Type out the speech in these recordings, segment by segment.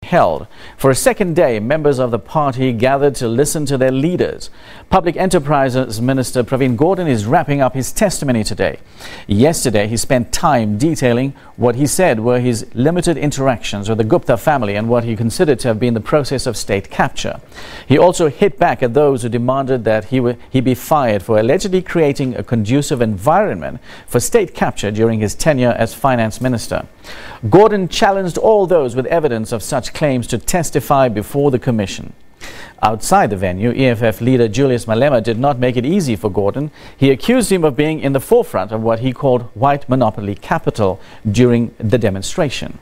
held. For a second day, members of the party gathered to listen to their leaders. Public Enterprises Minister Pravin Gordhan is wrapping up his testimony today. Yesterday, he spent time detailing what he said were his limited interactions with the Gupta family and what he considered to have been the process of state capture. He also hit back at those who demanded that he be fired for allegedly creating a conducive environment for state capture during his tenure as finance minister. Gordhan challenged all those with evidence of such claims to testify before the commission. Outside the venue, EFF leader Julius Malema did not make it easy for Gordhan. He accused him of being in the forefront of what he called white monopoly capital during the demonstration.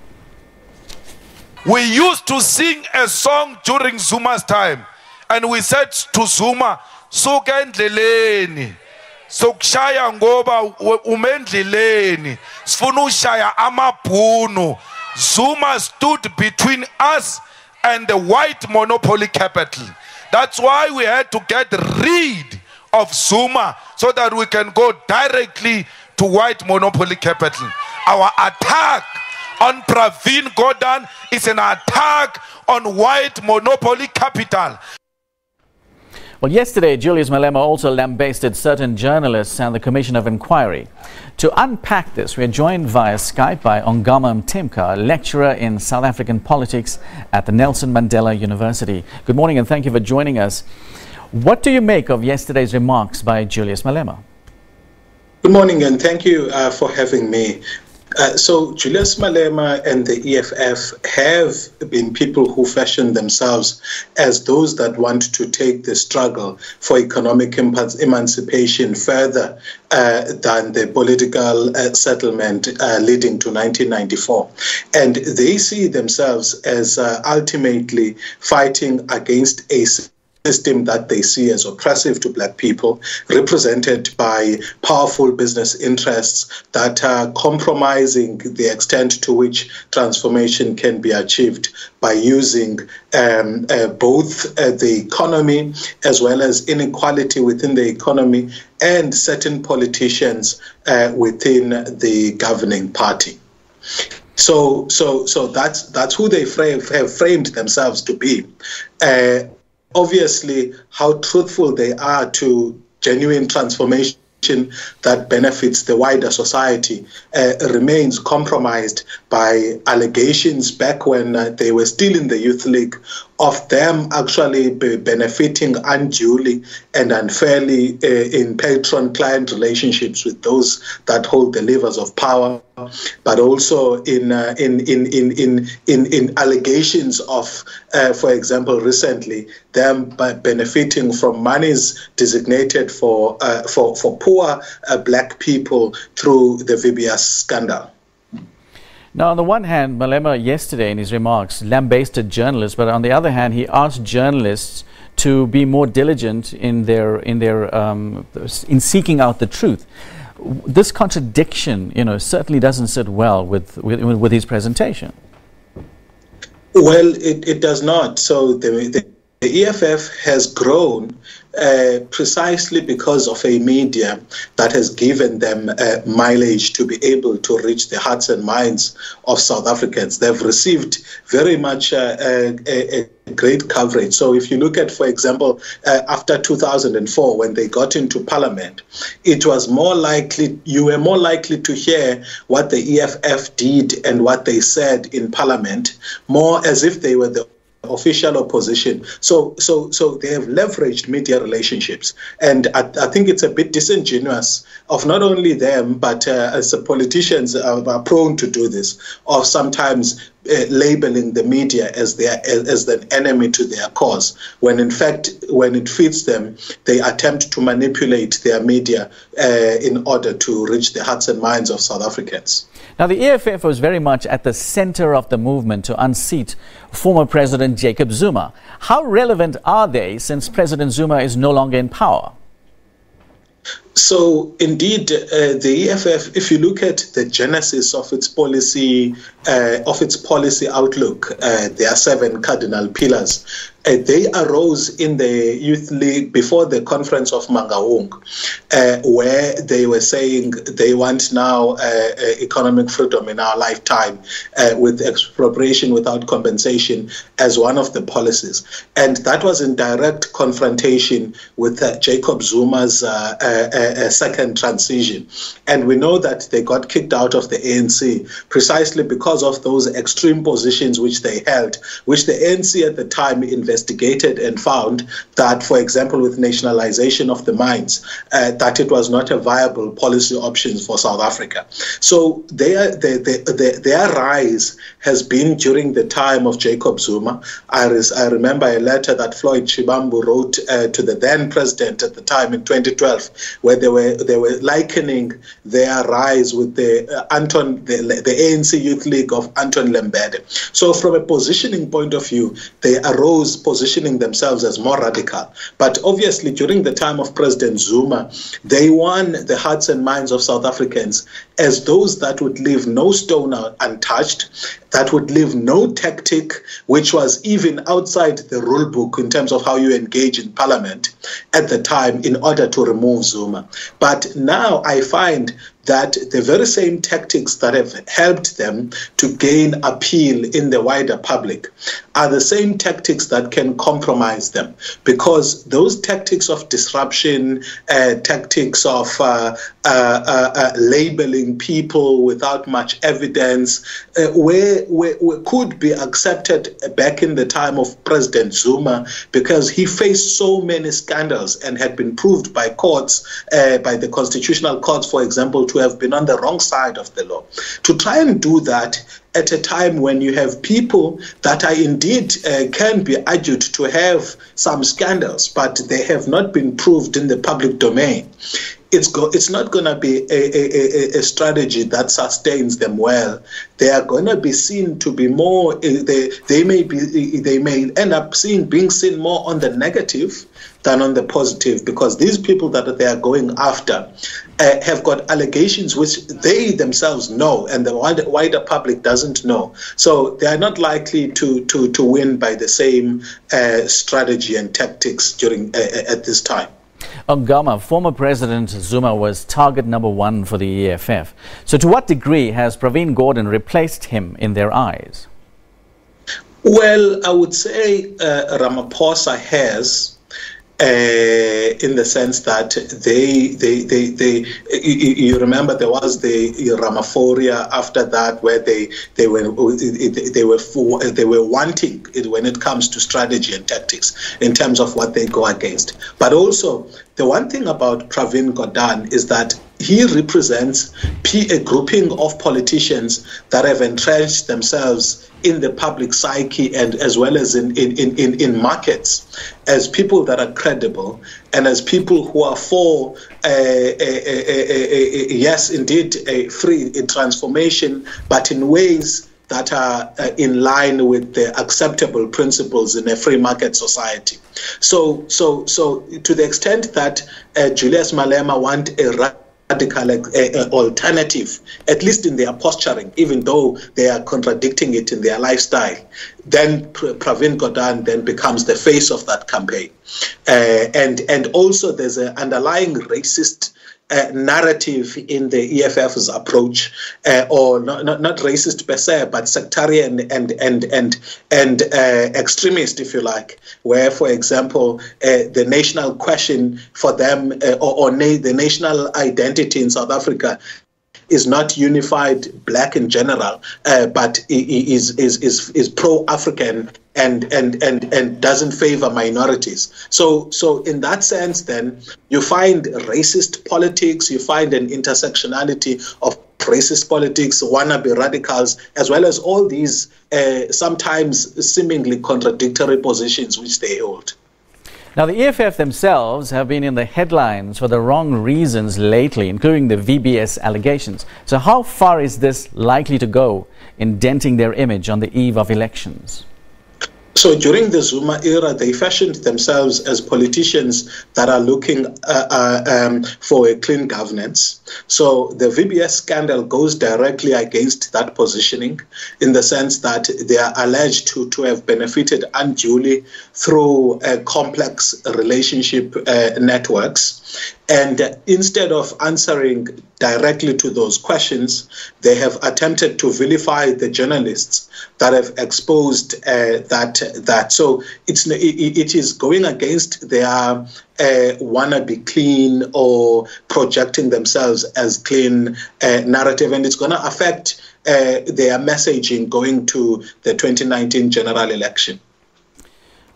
We used to sing a song during Zuma's time, and we said to Zuma, "Suka endleleni, sokushaya ngoba umendleleni, sifuna ushaya amabhunu." Zuma stood between us and the white monopoly capital. That's why we had to get rid of Zuma so that we can go directly to white monopoly capital. Our attack on Pravin Gordhan is an attack on white monopoly capital. Well, yesterday, Julius Malema also lambasted certain journalists and the Commission of Inquiry. To unpack this, we are joined via Skype by Ongama Mtimka, a lecturer in South African politics at the Nelson Mandela University. Good morning and thank you for joining us. What do you make of yesterday's remarks by Julius Malema? Good morning and thank you for having me. So Julius Malema and the EFF have been people who fashion themselves as those that want to take the struggle for economic emancipation further than the political settlement leading to 1994. And they see themselves as ultimately fighting against a system that they see as oppressive to black people, represented by powerful business interests that are compromising the extent to which transformation can be achieved by using both the economy as well as inequality within the economy and certain politicians within the governing party. So that's who they have framed themselves to be. Obviously, how truthful they are to genuine transformation that benefits the wider society remains compromised by allegations back when they were still in the Youth League of them actually benefiting unduly and unfairly in patron-client relationships with those that hold the levers of power, but also in allegations of, for example, recently them benefiting from monies designated for poor black people through the VBS scandal. Now, on the one hand, Malema yesterday in his remarks lambasted journalists, but on the other hand, he asked journalists to be more diligent in seeking out the truth. This contradiction, certainly doesn't sit well with his presentation. Well, it does not. So the EFF has grown precisely because of a media that has given them mileage to be able to reach the hearts and minds of South Africans. They've received very much a great coverage. So if you look at, for example, after 2004, when they got into parliament, it was more likely, you were more likely to hear what the EFF did and what they said in parliament, more as if they were the official opposition. So they have leveraged media relationships, and I think it's a bit disingenuous of not only them, but as the politicians are prone to do this, of sometimes labeling the media as the enemy to their cause, when in fact, when it fits them, they attempt to manipulate their media in order to reach the hearts and minds of South Africans. Now, the EFF was very much at the center of the movement to unseat former President Jacob Zuma. How relevant are they since President Zuma is no longer in power? So indeed, the EFF, if you look at the genesis of its policy outlook, there are 7 cardinal pillars. they arose in the Youth League before the conference of Mangaung, where they were saying they want now economic freedom in our lifetime with expropriation without compensation as one of the policies. And that was in direct confrontation with Jacob Zuma's second transition. And we know that they got kicked out of the ANC precisely because of those extreme positions which they held, which the ANC at the time investigated and found that, for example, with nationalization of the mines, that it was not a viable policy option for South Africa. So their rise has been during the time of Jacob Zuma. I remember a letter that Floyd Shivambu wrote to the then president at the time in 2012, where they were likening their rise with the ANC Youth League of Anton Lembede. So from a positioning point of view, they arose positioning themselves as more radical. But obviously during the time of President Zuma, they won the hearts and minds of South Africans as those that would leave no stone untouched, that would leave no tactic which was even outside the rule book in terms of how you engage in parliament at the time in order to remove Zuma. But now I find that the very same tactics that have helped them to gain appeal in the wider public are the same tactics that can compromise them, because those tactics of disruption, tactics of labeling people without much evidence, could be accepted back in the time of President Zuma, because he faced so many scandals and had been proved by courts, by the constitutional courts, for example, to have been on the wrong side of the law. To try and do that at a time when you have people that are indeed can be argued to have some scandals, but they have not been proved in the public domain, it's not going to be a strategy that sustains them well. They are going to be seen to be more. They may end up being seen more on the negative than on the positive, because these people that they are going after have got allegations which they themselves know and the wider public doesn't know. So they are not likely to win by the same strategy and tactics during at this time. Ongama, former President Zuma was target number one for the EFF. So to what degree has Pravin Gordhan replaced him in their eyes? Well, I would say Ramaphosa has, in the sense that you remember there was the Ramaphoria after that, where they were wanting it when it comes to strategy and tactics in terms of what they go against. But also the one thing about Pravin Gordhan is that he represents a grouping of politicians that have entrenched themselves in the public psyche and as well as in markets as people that are credible and as people who are for yes, indeed, a free transformation, but in ways that are in line with the acceptable principles in a free market society. So to the extent that Julius Malema want a radical alternative, at least in their posturing, even though they are contradicting it in their lifestyle, then Pravin Gordhan then becomes the face of that campaign. And also there's an underlying racist narrative in the EFF's approach, or not racist per se, but sectarian and extremist, if you like, where, for example, the national question for them, the national identity in South Africa is not unified black in general, but is pro-African and doesn't favor minorities. So in that sense, then you find racist politics, you find an intersectionality of racist politics, wannabe radicals, as well as all these sometimes seemingly contradictory positions which they hold. Now, the EFF themselves have been in the headlines for the wrong reasons lately, including the VBS allegations. So how far is this likely to go in denting their image on the eve of elections? So during the Zuma era, they fashioned themselves as politicians that are looking for a clean governance. So the VBS scandal goes directly against that positioning, in the sense that they are alleged to have benefited unduly through complex relationship networks. And instead of answering directly to those questions, they have attempted to vilify the journalists that have exposed that. So it is going against their wanna be clean or projecting themselves as clean narrative, and it's going to affect their messaging going to the 2019 general election.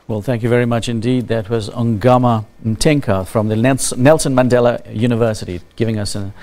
Well, thank you very much indeed. That was Ongama Mtimka from the Nelson Mandela University giving us an